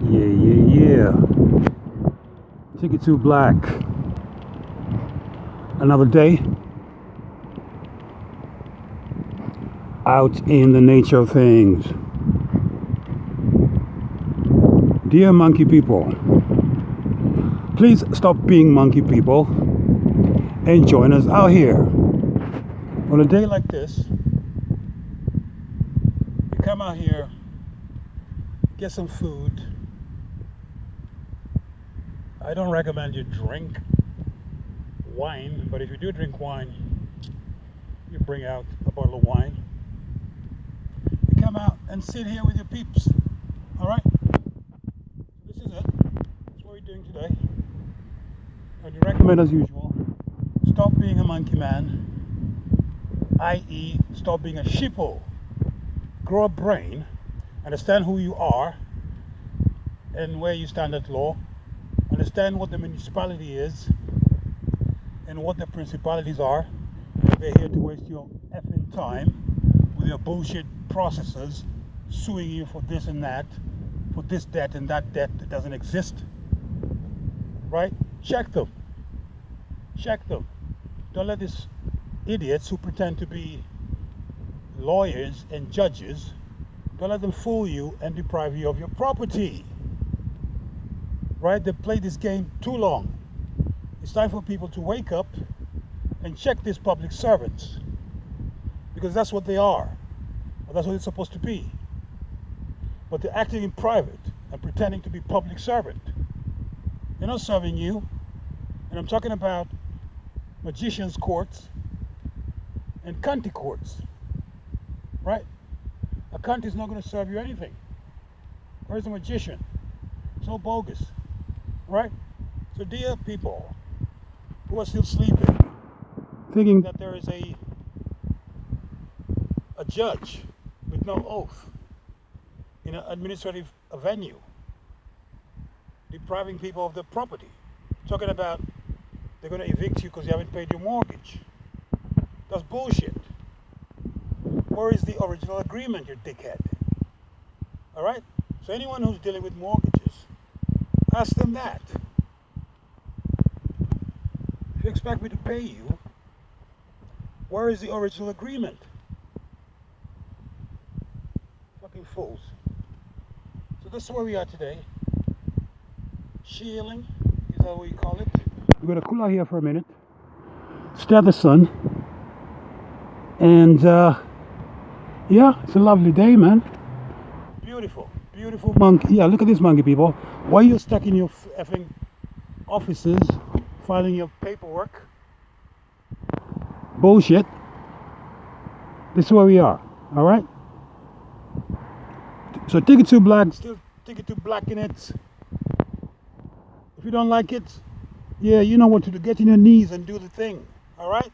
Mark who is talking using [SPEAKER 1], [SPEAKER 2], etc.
[SPEAKER 1] Yeah, yeah, yeah. Ticket to Black. Another day out in the nature of things. Dear monkey people, please stop being monkey people and join us out here. On a day like this, you come out here, get some food. I don't recommend you drink wine, but if you do drink wine, you bring out a bottle of wine. You come out and sit here with your peeps. All right? This is it. That's what we're doing today. And you recommend, as usual, stop being a monkey man, i.e., stop being a sheeple. Grow a brain, understand who you are and where you stand at law, understand what the municipality is and what the principalities are. They're here to waste your effing time with your bullshit processes, suing you for this and that, for this debt and that debt that doesn't exist. Right? Check them. Check them. Don't let these idiots who pretend to be lawyers and judges, don't let them fool you and deprive you of your property. Right? They play this game too long. It's time for people to wake up and check these public servants, because that's what they are, or that's what it's supposed to be. But they're acting in private and pretending to be public servant. They're not serving you. And I'm talking about magicians' courts and county courts. Right? A county is not going to serve you anything. Where's the magician? It's all bogus. Right? So dear people who are still sleeping, thinking that there is a judge with no oath in an administrative venue depriving people of their property, talking about they're going to evict you because you haven't paid your mortgage. That's bullshit. Where is the original agreement, you dickhead? All right? So anyone who's dealing with mortgages, ask them that. If you expect me to pay you, where is the original agreement? Fucking fools. So this is where we are today. Chilling, is that what you call it? We're gonna cool out here for a minute, stare at the sun, and yeah, it's a lovely day, man. Beautiful, beautiful monkey. Yeah, look at this monkey, people. Why are you stuck in your effing offices filing your paperwork? Bullshit. This is where we are. All right. So Ticket to Black, still Ticket to Black in it. If you don't like it, yeah, you know what to do. Get on your knees and do the thing. All right.